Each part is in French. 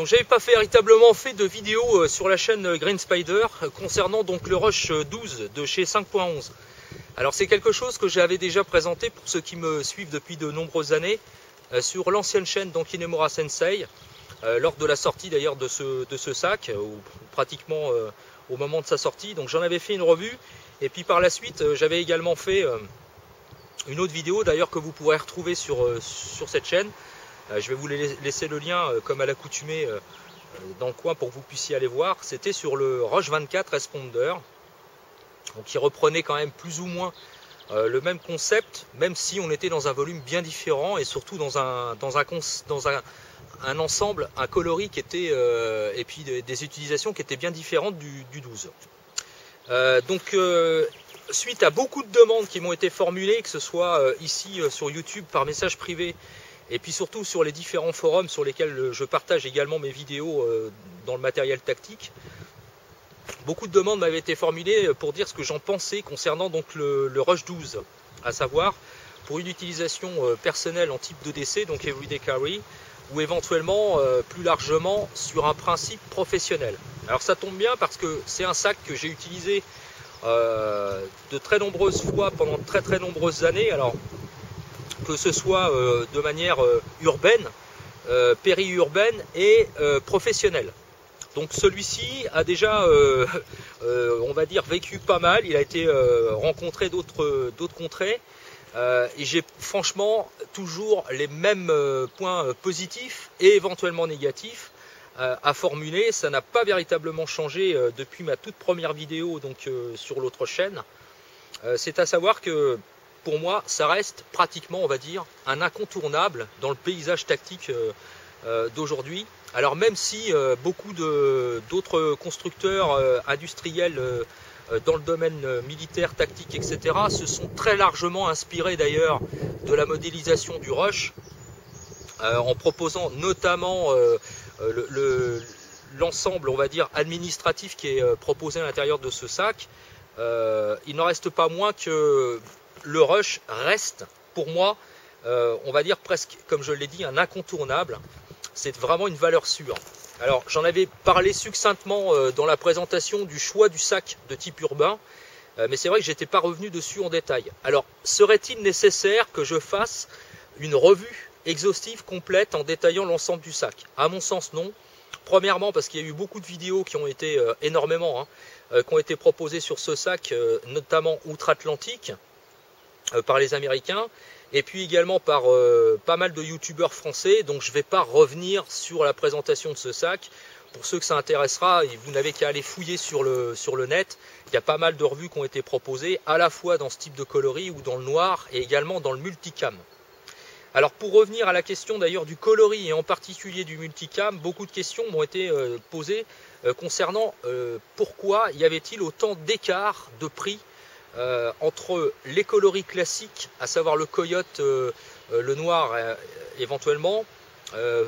Donc j'avais pas véritablement fait de vidéo sur la chaîne Green Spider concernant donc le Rush 12 de chez 5.11. Alors c'est quelque chose que j'avais déjà présenté pour ceux qui me suivent depuis de nombreuses années sur l'ancienne chaîne donc Kinemura Sensei, lors de la sortie d'ailleurs de ce sac, ou pratiquement au moment de sa sortie. Donc j'en avais fait une revue, et puis par la suite j'avais également fait une autre vidéo d'ailleurs que vous pourrez retrouver sur cette chaîne. Je vais vous laisser le lien comme à l'accoutumée dans le coin pour que vous puissiez aller voir. C'était sur le Rush 24 Responder, donc qui reprenait quand même plus ou moins le même concept, même si on était dans un volume bien différent et surtout dans un ensemble, un coloris qui était et puis des utilisations qui étaient bien différentes du 12. Suite à beaucoup de demandes qui m'ont été formulées, que ce soit ici sur YouTube par message privé, et puis surtout sur les différents forums sur lesquels je partage également mes vidéos dans le matériel tactique, beaucoup de demandes m'avaient été formulées pour dire ce que j'en pensais concernant donc le Rush 12, à savoir pour une utilisation personnelle en type de DC, donc Everyday Carry, ou éventuellement plus largement sur un principe professionnel. Alors ça tombe bien parce que c'est un sac que j'ai utilisé de très nombreuses fois pendant très nombreuses années, alors que ce soit de manière urbaine, périurbaine et professionnelle. Donc celui-ci a déjà, on va dire, vécu pas mal. Il a été rencontré d'autres contrées. Et j'ai franchement toujours les mêmes points positifs et éventuellement négatifs à formuler. Ça n'a pas véritablement changé depuis ma toute première vidéo donc, sur l'autre chaîne. C'est à savoir que pour moi, ça reste pratiquement, on va dire, un incontournable dans le paysage tactique d'aujourd'hui. Alors même si beaucoup d'autres constructeurs industriels dans le domaine militaire, tactique, etc. se sont très largement inspirés d'ailleurs de la modélisation du Rush, en proposant notamment l'ensemble, on va dire, administratif qui est proposé à l'intérieur de ce sac. Il n'en reste pas moins que le Rush reste, pour moi, on va dire presque, comme je l'ai dit, un incontournable. C'est vraiment une valeur sûre. Alors, j'en avais parlé succinctement dans la présentation du choix du sac de type urbain, mais c'est vrai que je n'étais pas revenu dessus en détail. Alors, serait-il nécessaire que je fasse une revue exhaustive complète en détaillant l'ensemble du sac? À mon sens, non. Premièrement, parce qu'il y a eu beaucoup de vidéos qui ont été, énormément, qui ont été proposées sur ce sac, notamment outre-Atlantique, par les Américains, et puis également par pas mal de youtubeurs français, donc je ne vais pas revenir sur la présentation de ce sac. Pour ceux que ça intéressera, vous n'avez qu'à aller fouiller sur le net. Il y a pas mal de revues qui ont été proposées, à la fois dans ce type de coloris ou dans le noir, et également dans le multicam. Alors pour revenir à la question d'ailleurs du coloris, et en particulier du multicam, beaucoup de questions m'ont été posées concernant pourquoi y avait-il autant d'écart de prix entre les coloris classiques, à savoir le coyote, le noir éventuellement,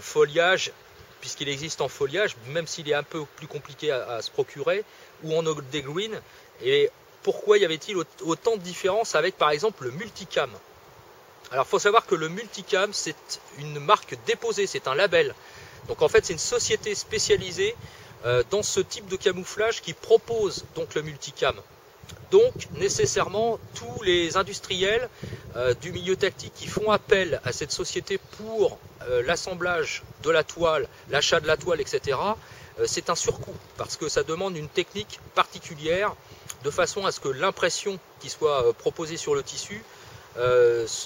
foliage, puisqu'il existe en foliage, même s'il est un peu plus compliqué à se procurer, ou en old day green, et pourquoi y avait-il autant de différences avec par exemple le multicam? Alors il faut savoir que le multicam c'est une marque déposée, c'est un label, donc en fait c'est une société spécialisée dans ce type de camouflage qui propose donc le multicam. Donc nécessairement tous les industriels du milieu tactique qui font appel à cette société pour l'assemblage de la toile, l'achat de la toile, etc. C'est un surcoût parce que ça demande une technique particulière de façon à ce que l'impression qui soit proposée sur le tissu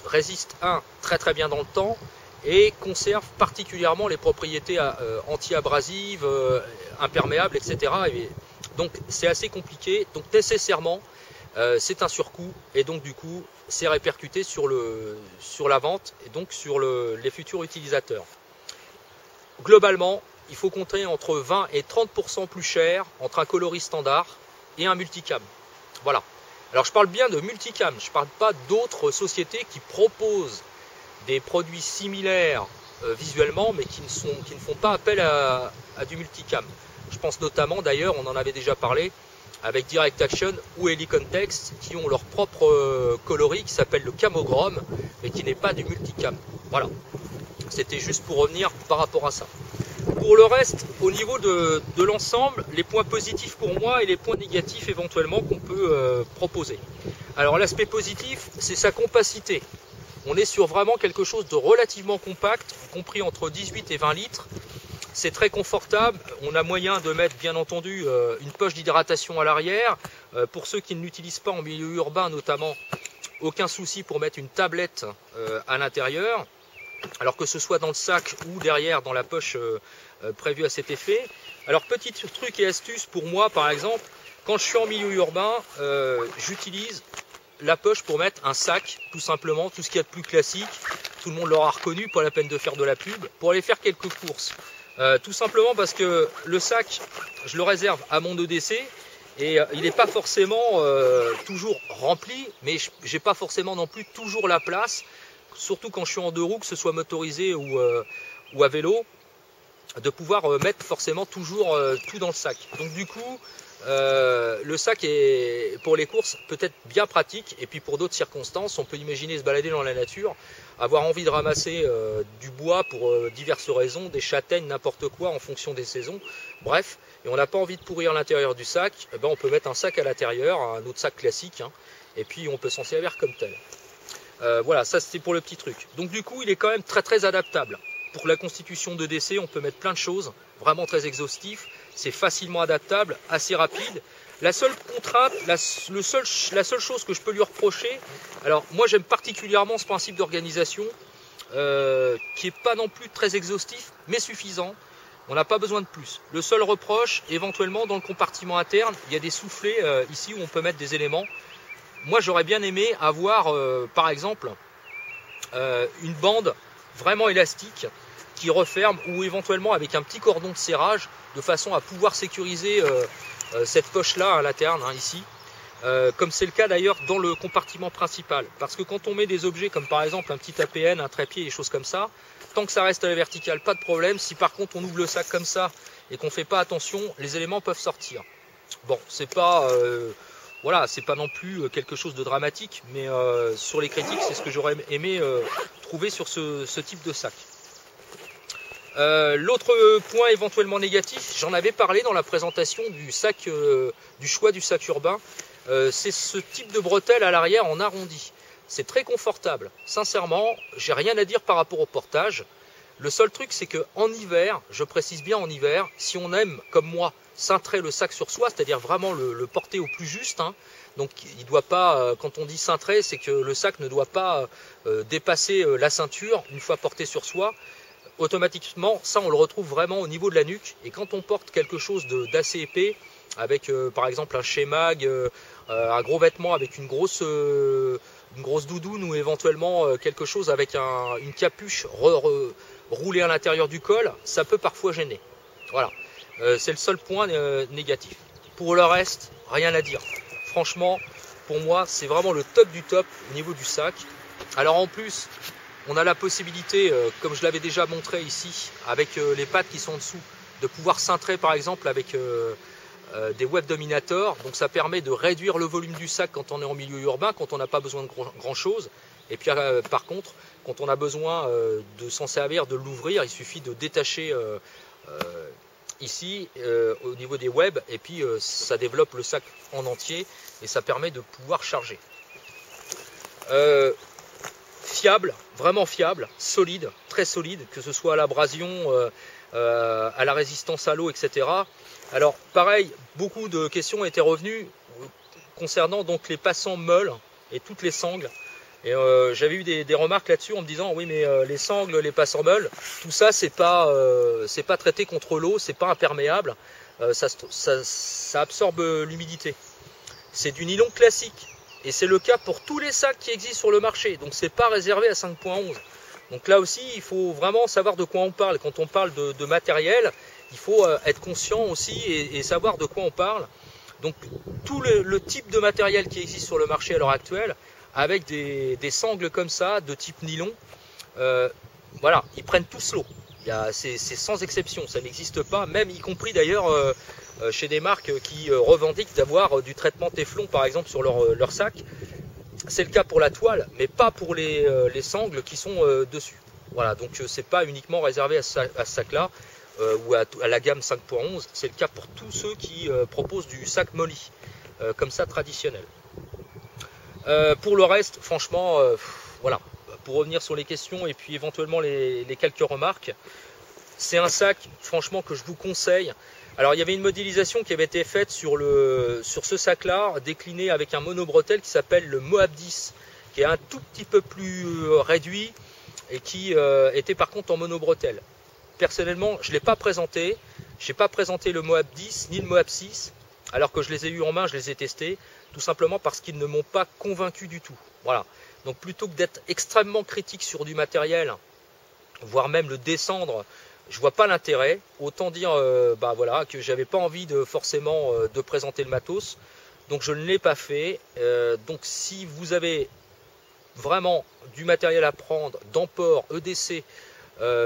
résiste très bien dans le temps et conserve particulièrement les propriétés anti-abrasives, imperméables, etc. Et donc c'est assez compliqué, donc nécessairement c'est un surcoût et donc du coup c'est répercuté sur la vente et donc sur les futurs utilisateurs. Globalement, il faut compter entre 20 et 30% plus cher entre un coloris standard et un multicam. Voilà. Alors je parle bien de multicam, je ne parle pas d'autres sociétés qui proposent des produits similaires visuellement mais qui ne font pas appel à du multicam. Je pense notamment d'ailleurs, on en avait déjà parlé, avec Direct Action ou Helicontext qui ont leur propre coloris qui s'appelle le Camogrom mais qui n'est pas du multicam. Voilà, c'était juste pour revenir par rapport à ça. Pour le reste, au niveau de l'ensemble, les points positifs pour moi et les points négatifs éventuellement qu'on peut proposer. Alors l'aspect positif, c'est sa compacité. On est sur vraiment quelque chose de relativement compact, compris entre 18 et 20 litres. C'est très confortable, on a moyen de mettre bien entendu une poche d'hydratation à l'arrière. Pour ceux qui ne l'utilisent pas en milieu urbain notamment, aucun souci pour mettre une tablette à l'intérieur. Alors que ce soit dans le sac ou derrière dans la poche prévue à cet effet. Alors petit truc et astuce pour moi par exemple, quand je suis en milieu urbain, j'utilise la poche pour mettre un sac, tout simplement, tout ce qu'il y a de plus classique. Tout le monde l'aura reconnu, pas la peine de faire de la pub, pour aller faire quelques courses. Tout simplement parce que le sac, je le réserve à mon EDC et il n'est pas forcément toujours rempli, mais j'ai pas forcément non plus toujours la place, surtout quand je suis en deux roues, que ce soit motorisé ou à vélo, de pouvoir mettre forcément toujours tout dans le sac. Donc du coup, le sac est pour les courses peut-être bien pratique, et puis pour d'autres circonstances, on peut imaginer se balader dans la nature, avoir envie de ramasser du bois pour diverses raisons, des châtaignes, n'importe quoi en fonction des saisons, bref, et on n'a pas envie de pourrir l'intérieur du sac, eh ben on peut mettre un sac à l'intérieur, un autre sac classique, hein, et puis on peut s'en servir comme tel. Voilà, ça c'était pour le petit truc. Donc du coup, il est quand même très très adaptable. Pour la constitution de DC, on peut mettre plein de choses, vraiment très exhaustif, c'est facilement adaptable, assez rapide. La seule contrainte, la seule chose que je peux lui reprocher, alors moi j'aime particulièrement ce principe d'organisation, qui n'est pas non plus très exhaustif, mais suffisant. On n'a pas besoin de plus. Le seul reproche, éventuellement dans le compartiment interne, il y a des soufflets ici où on peut mettre des éléments. Moi j'aurais bien aimé avoir par exemple une bande vraiment élastique qui referme, ou éventuellement avec un petit cordon de serrage de façon à pouvoir sécuriser cette poche là à l'interne, hein, ici, comme c'est le cas d'ailleurs dans le compartiment principal, parce que quand on met des objets comme par exemple un petit APN, un trépied, des choses comme ça, tant que ça reste à la verticale, pas de problème. Si par contre on ouvre le sac comme ça et qu'on fait pas attention, les éléments peuvent sortir. Bon, c'est pas voilà, c'est pas non plus quelque chose de dramatique, mais sur les critiques, c'est ce que j'aurais aimé trouver sur ce type de sac. L'autre point éventuellement négatif, j'en avais parlé dans la présentation du sac, du choix du sac urbain, c'est ce type de bretelle à l'arrière en arrondi. C'est très confortable, sincèrement, j'ai rien à dire par rapport au portage. Le seul truc, c'est que en hiver, je précise bien en hiver, si on aime, comme moi, cintrer le sac sur soi, c'est-à-dire vraiment le porter au plus juste, hein, donc il doit pas, quand on dit cintrer, c'est que le sac ne doit pas dépasser la ceinture une fois porté sur soi. Automatiquement, ça on le retrouve vraiment au niveau de la nuque, et quand on porte quelque chose d'assez épais, avec par exemple un Shemag, un gros vêtement avec une grosse doudoune, ou éventuellement quelque chose avec une capuche roulée à l'intérieur du col, ça peut parfois gêner. Voilà, c'est le seul point négatif. Pour le reste, rien à dire. Franchement, pour moi, c'est vraiment le top du top au niveau du sac. Alors en plus, on a la possibilité, comme je l'avais déjà montré ici, avec les pattes qui sont en dessous, de pouvoir cintrer par exemple avec des web dominators. Donc ça permet de réduire le volume du sac quand on est en milieu urbain, quand on n'a pas besoin de grand chose. Et puis par contre, quand on a besoin de s'en servir, de l'ouvrir, il suffit de détacher ici au niveau des webs, et puis ça développe le sac en entier et ça permet de pouvoir charger. Fiable, vraiment fiable, solide, très solide, que ce soit à l'abrasion, à la résistance à l'eau, etc. Alors pareil, beaucoup de questions étaient revenues concernant donc les passants meules et toutes les sangles. Et j'avais eu des remarques là-dessus en me disant oui, mais les sangles, les passants meules, tout ça c'est pas traité contre l'eau, c'est pas imperméable, ça absorbe l'humidité. C'est du nylon classique. Et c'est le cas pour tous les sacs qui existent sur le marché. Donc c'est pas réservé à 5.11. Donc là aussi, il faut vraiment savoir de quoi on parle. Quand on parle de matériel, il faut être conscient aussi et savoir de quoi on parle. Donc tout le type de matériel qui existe sur le marché à l'heure actuelle, avec des sangles comme ça, de type nylon, voilà, ils prennent tous l'eau. C'est sans exception, ça n'existe pas, même y compris d'ailleurs chez des marques qui revendiquent d'avoir du traitement Téflon par exemple sur leur sac. C'est le cas pour la toile, mais pas pour les sangles qui sont dessus. Voilà, donc c'est pas uniquement réservé à ce sac-là. ou à la gamme 5.11. C'est le cas pour tous ceux qui proposent du sac molly, comme ça traditionnel. Pour le reste, franchement, voilà. Pour revenir sur les questions et puis éventuellement les quelques remarques, c'est un sac, franchement, que je vous conseille. Alors, il y avait une modélisation qui avait été faite sur ce sac-là, décliné avec un monobretelle qui s'appelle le Moab 10, qui est un tout petit peu plus réduit et qui était par contre en monobretelle. Personnellement, je ne l'ai pas présenté. Je n'ai pas présenté le Moab 10 ni le Moab 6, alors que je les ai eus en main, je les ai testés, tout simplement parce qu'ils ne m'ont pas convaincu du tout. Voilà. Donc plutôt que d'être extrêmement critique sur du matériel, voire même le descendre, je vois pas l'intérêt. Autant dire voilà, que j'avais pas envie forcément de présenter le matos. Donc je ne l'ai pas fait. Donc si vous avez vraiment du matériel à prendre, d'emport, EDC,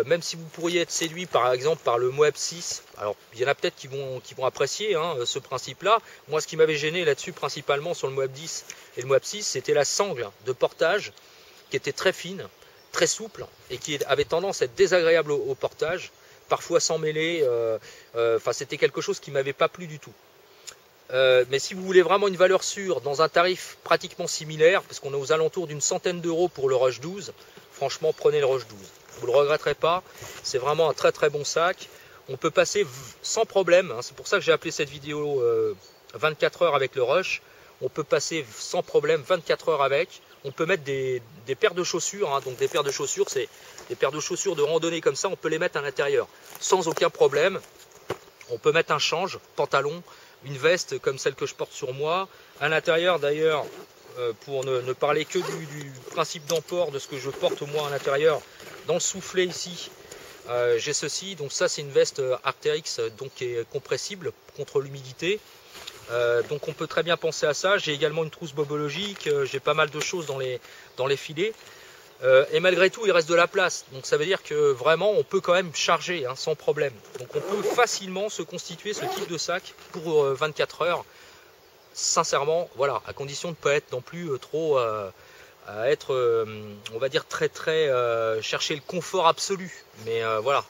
même si vous pourriez être séduit par exemple par le Moab 6, alors il y en a peut-être qui vont apprécier ce principe-là. Moi, ce qui m'avait gêné là-dessus principalement sur le Moab 10 et le Moab 6, c'était la sangle de portage qui était très fine, très souple et qui avait tendance à être désagréable au portage, parfois sans mêler. Enfin, c'était quelque chose qui m'avait pas plu du tout. Mais si vous voulez vraiment une valeur sûre dans un tarif pratiquement similaire, parce qu'on est aux alentours d'une centaine d'euros pour le Rush 12, franchement prenez le Rush 12. Vous ne le regretterez pas, c'est vraiment un très très bon sac. On peut passer sans problème, c'est pour ça que j'ai appelé cette vidéo 24 heures avec le Rush. On peut passer sans problème 24 heures avec. On peut mettre des paires de chaussures, donc des paires de chaussures, c'est des paires de chaussures de randonnée comme ça, on peut les mettre à l'intérieur sans aucun problème. On peut mettre un change, pantalon, une veste comme celle que je porte sur moi. À l'intérieur d'ailleurs, pour ne parler que du principe d'emport de ce que je porte moi à l'intérieur, dans le soufflet ici, j'ai ceci. Donc ça, c'est une veste Arc'teryx, donc qui est compressible contre l'humidité. Donc on peut très bien penser à ça. J'ai également une trousse bobologique, j'ai pas mal de choses dans les filets. Et malgré tout, il reste de la place. Donc ça veut dire que vraiment, on peut quand même charger sans problème. Donc on peut facilement se constituer ce type de sac pour 24 heures. Sincèrement, voilà, à condition de ne pas être non plus trop à être, on va dire, très très chercher le confort absolu. Mais voilà,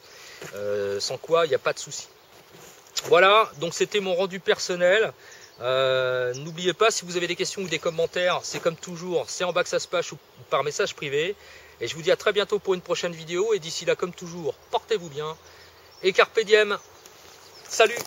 sans quoi, il n'y a pas de souci. Voilà, donc c'était mon rendu personnel. N'oubliez pas, si vous avez des questions ou des commentaires, c'est comme toujours, c'est en bas que ça se passe ou par message privé. Et je vous dis à très bientôt pour une prochaine vidéo. Et d'ici là, comme toujours, portez-vous bien. Et carpe diem. Salut!